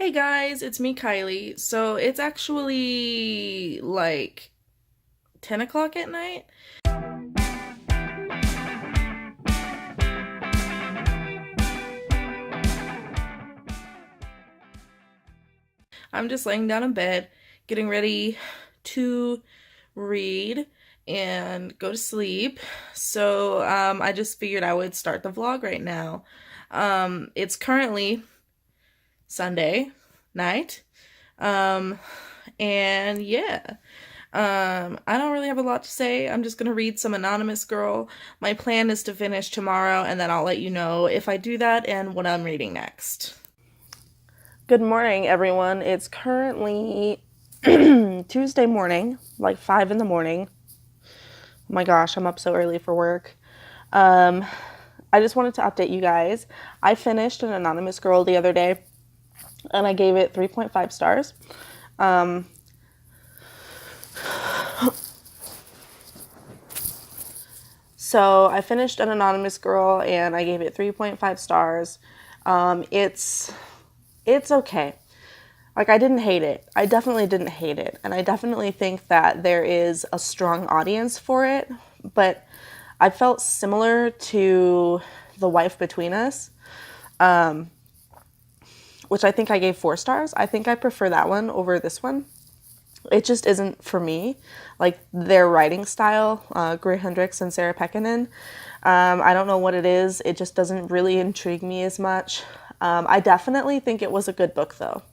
Hey guys, it's me, Kylie. So it's actually like 10 o'clock at night. I'm just laying down in bed, getting ready to read and go to sleep. So I just figured I would start the vlog right now. It's currently Sunday night. Um, and yeah. I don't really have a lot to say. I'm just gonna read some Anonymous Girl. My plan is to finish tomorrow, and then I'll let you know if I do that and what I'm reading next. Good morning, everyone. It's currently Tuesday morning, like 5 in the morning. Oh my gosh, I'm up so early for work. I just wanted to update you guys. I finished an Anonymous Girl the other day, and I gave it 3.5 stars. So I finished An Anonymous Girl and I gave it 3.5 stars. It's okay. Like, I didn't hate it. I definitely didn't hate it. And I definitely think that there is a strong audience for it. But I felt similar to The Wife Between Us, which I think I gave 4 stars. I think I prefer that one over this one. It just isn't for me. Like, their writing style, Gray Hendricks and Sarah Pekkanen, I don't know what it is. It just doesn't really intrigue me as much. I definitely think it was a good book, though.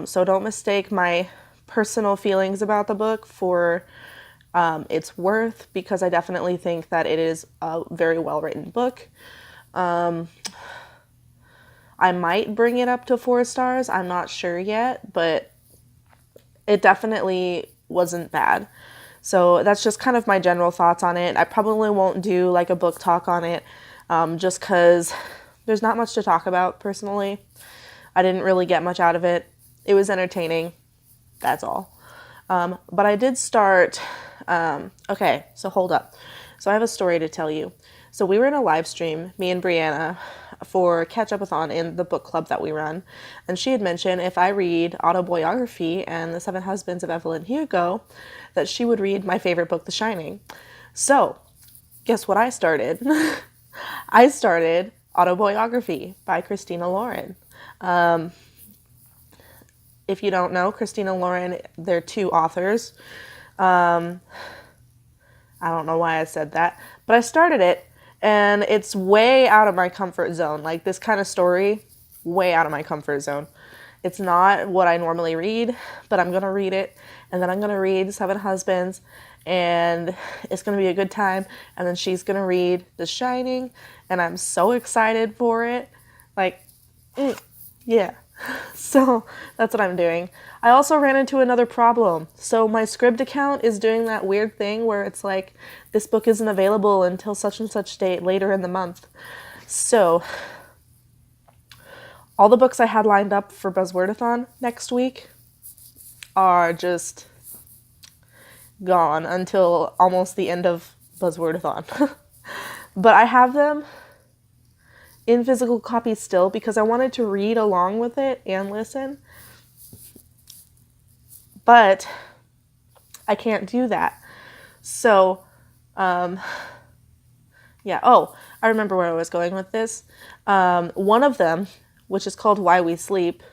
So don't mistake my personal feelings about the book for its worth, because I definitely think that it is a very well-written book. I might bring it up to 4 stars. I'm not sure yet, but it definitely wasn't bad. So that's just kind of my general thoughts on it. I probably won't do like a book talk on it, just because there's not much to talk about personally. I didn't really get much out of it. It was entertaining. That's all. But I did start, okay, so hold up. So I have a story to tell you. So we were in a live stream, me and Brianna, for Catch-Up-a-thon in the book club that we run. And she had mentioned if I read Autoboyography and The Seven Husbands of Evelyn Hugo, that she would read my favorite book, The Shining. So, guess what I started? I started Autoboyography by Christina Lauren. If you don't know, Christina Lauren, they're 2 authors. I don't know why I said that, but I started it, and it's way out of my comfort zone. Like, this kind of story, way out of my comfort zone. It's not what I normally read, but I'm going to read it, and then I'm going to read Seven Husbands, and it's going to be a good time, and then she's going to read The Shining, and I'm so excited for it. Like, yeah. So that's what I'm doing. I also ran into another problem. So my Scribd account is doing that weird thing where it's like, this book isn't available until such and such date later in the month. So all the books I had lined up for Buzzwordathon next week are just gone until almost the end of Buzzwordathon. But I have them in physical copies still because I wanted to read along with it and listen. But I can't do that. So, yeah. Oh, I remember where I was going with this. One of them, which is called Why We Sleep,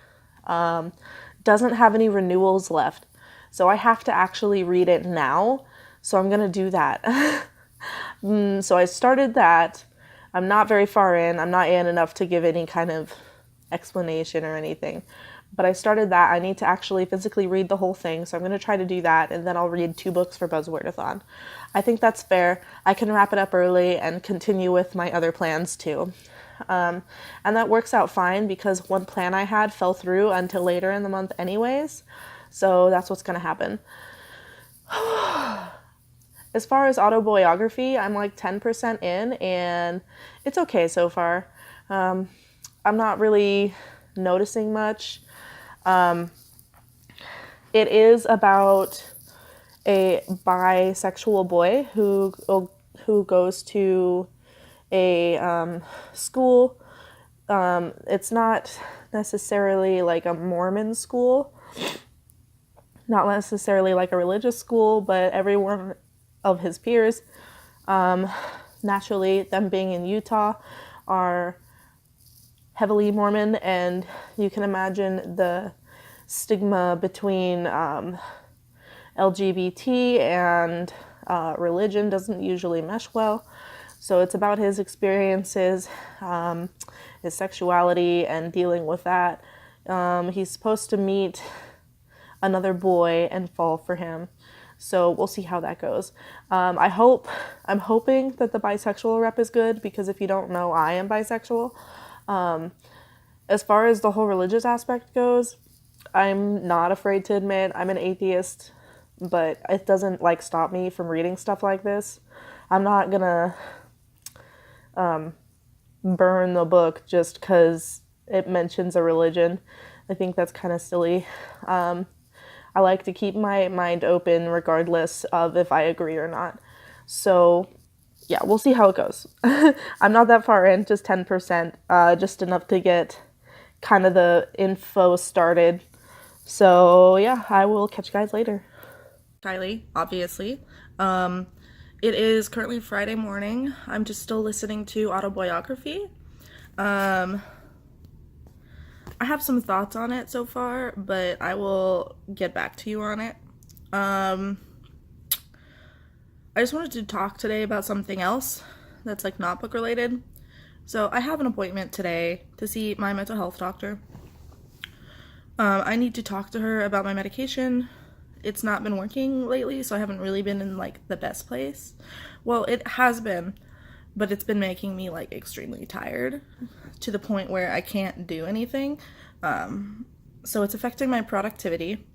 doesn't have any renewals left. So I have to actually read it now. So I'm going to do that. So I started that. I'm not very far in. I'm not in enough to give any kind of explanation or anything. But I started that. I need to actually physically read the whole thing, so I'm going to try to do that, and then I'll read 2 books for Buzzwordathon. I think that's fair. I can wrap it up early and continue with my other plans too. And that works out fine because one plan I had fell through until later in the month anyways. So that's what's going to happen. As far as Autoboyography, I'm like 10% in, and it's okay so far. I'm not really noticing much. It is about a bisexual boy who goes to a school It's not necessarily like a Mormon school, not necessarily like a religious school, but everyone of his peers, naturally, them being in Utah, are heavily Mormon, and you can imagine the stigma between LGBT and religion doesn't usually mesh well. So it's about his experiences, his sexuality, and dealing with that. He's supposed to meet another boy and fall for him. So we'll see how that goes. I'm hoping that the bisexual rep is good, because if you don't know, I am bisexual. As far as the whole religious aspect goes, I'm not afraid to admit I'm an atheist, but it doesn't like stop me from reading stuff like this. I'm not gonna burn the book just because it mentions a religion. I think that's kind of silly. I like to keep my mind open regardless of if I agree or not. So yeah, we'll see how it goes. I'm not that far in, just 10%, just enough to get kind of the info started. So yeah, I will catch you guys later. Kylie, obviously. It is currently Friday morning. I'm just still listening to Autoboyography. I have some thoughts on it so far, but I will get back to you on it. I just wanted to talk today about something else that's like not book related. So I have an appointment today to see my mental health doctor. I need to talk to her about my medication. It's not been working lately, so I haven't really been in like the best place. Well, it has been, but it's been making me like extremely tired to the point where I can't do anything. So it's affecting my productivity,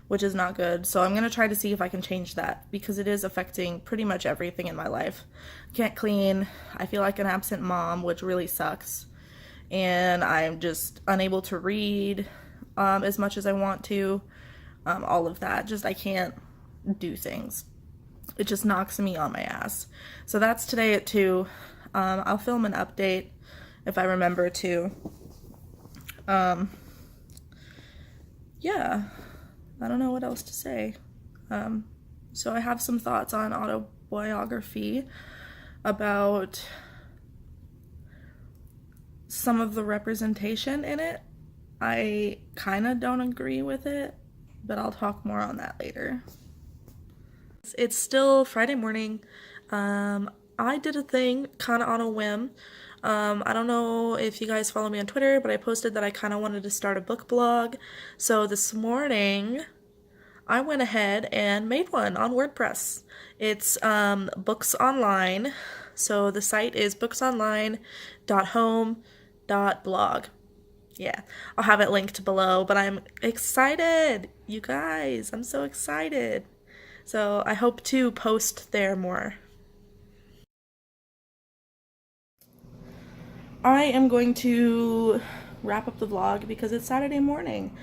which is not good. So I'm going to try to see if I can change that, because it is affecting pretty much everything in my life. I can't clean. I feel like an absent mom, which really sucks. And I'm just unable to read as much as I want to. All of that. Just I can't do things. It just knocks me on my ass. So that's today at 2. I'll film an update if I remember to. Yeah, I don't know what else to say. So I have some thoughts on Autoboyography about some of the representation in it. I kind of don't agree with it, but I'll talk more on that later. It's still Friday morning. I did a thing kind of on a whim. I don't know if you guys follow me on Twitter, but I posted that I kind of wanted to start a book blog. So this morning, I went ahead and made one on WordPress. It's Books Online. So the site is booksonline.home.blog. Yeah, I'll have it linked below, but I'm excited, you guys. I'm so excited. So I hope to post there more. I am going to wrap up the vlog because it's Saturday morning.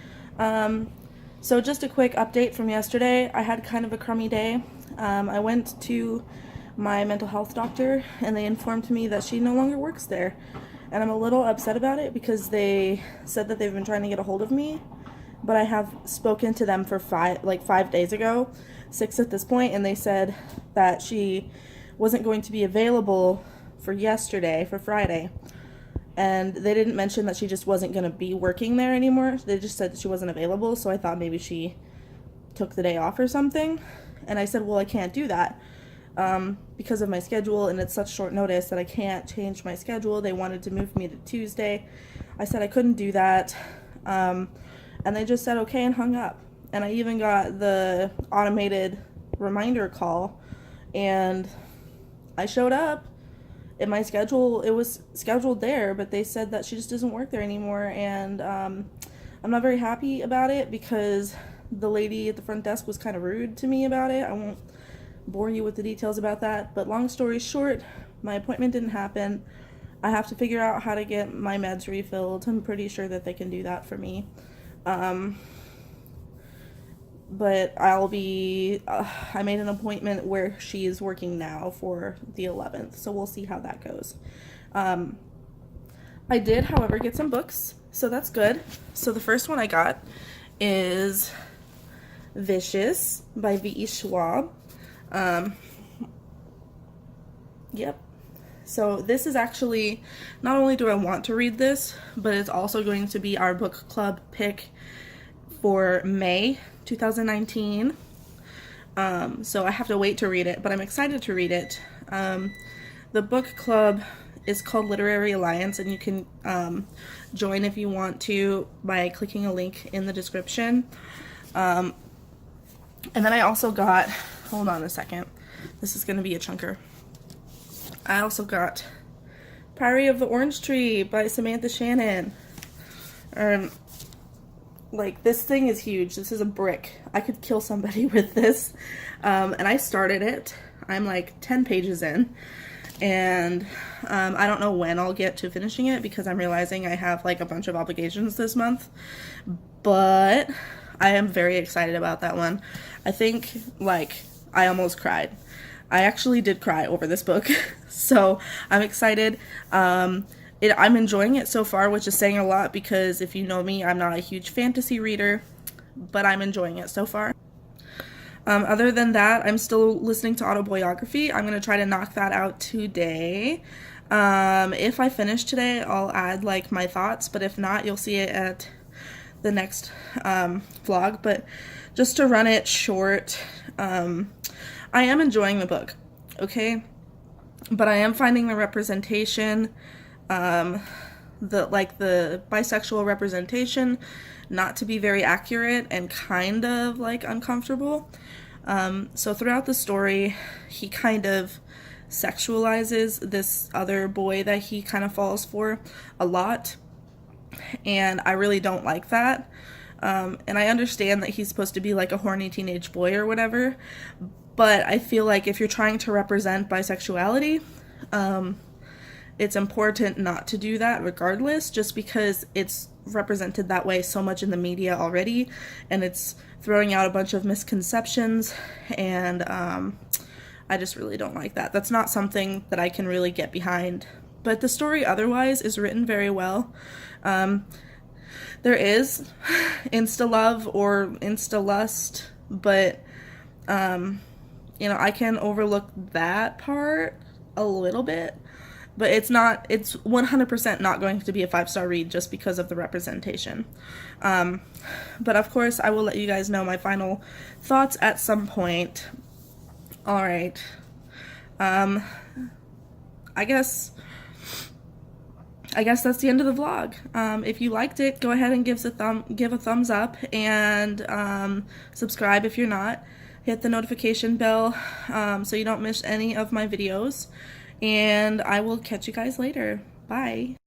So just a quick update from yesterday. I had kind of a crummy day. I went to my mental health doctor and they informed me that she no longer works there. And I'm a little upset about it because they said that they've been trying to get a hold of me, but I have spoken to them for 5 days ago, 6 at this point, and they said that she wasn't going to be available for yesterday, for Friday. And they didn't mention that she just wasn't going to be working there anymore. They just said that she wasn't available, so I thought maybe she took the day off or something. And I said, well, I can't do that because of my schedule, and it's such short notice that I can't change my schedule. They wanted to move me to Tuesday. I said I couldn't do that. And they just said okay and hung up. And I even got the automated reminder call, and I showed up. In my schedule, it was scheduled there, but they said that she just doesn't work there anymore, and I'm not very happy about it because the lady at the front desk was kind of rude to me about it. I won't bore you with the details about that, but long story short, my appointment didn't happen. I have to figure out how to get my meds refilled. I'm pretty sure that they can do that for me. But I made an appointment where she is working now for the 11th, so we'll see how that goes. I I did, however, get some books, so that's good. So the first one I got is Vicious by V.E. Schwab. Yep. So this is actually, not only do I want to read this, but it's also going to be our book club pick for May 2019. So I have to wait to read it, but I'm excited to read it. The book club is called Literary Alliance, and you can join if you want to by clicking a link in the description. And then I also got, hold on a second, this is going to be a chunker. I also got Priory of the Orange Tree by Samantha Shannon. Like, this thing is huge. This is a brick. I could kill somebody with this. And I started it. I'm like 10 pages in. And I don't know when I'll get to finishing it because I'm realizing I have like a bunch of obligations this month. But I am very excited about that one. I think, like, I almost cried. I actually did cry over this book, so I'm excited. I'm enjoying it so far, which is saying a lot because if you know me, I'm not a huge fantasy reader, but I'm enjoying it so far. Other than that, I'm still listening to Autoboyography. I'm going to try to knock that out today. If I finish today, I'll add like my thoughts, but if not, you'll see it at the next vlog. But just to run it short, I am enjoying the book, okay? But I am finding the representation, the bisexual representation, not to be very accurate and kind of like uncomfortable. So throughout the story, he kind of sexualizes this other boy that he kind of falls for a lot, and I really don't like that. And I understand that he's supposed to be like a horny teenage boy or whatever, but I feel like if you're trying to represent bisexuality, it's important not to do that regardless, just because it's represented that way so much in the media already, and it's throwing out a bunch of misconceptions, and I just really don't like that. That's not something that I can really get behind. But the story otherwise is written very well. There is insta-love or insta-lust, but you know, I can overlook that part a little bit, but it's 100% not going to be a 5-star read just because of the representation. But of course, I will let you guys know my final thoughts at some point. All right. I guess that's the end of the vlog. If you liked it, go ahead and give a thumbs up, and subscribe if you're not. Hit the notification bell so you don't miss any of my videos, and I will catch you guys later. Bye.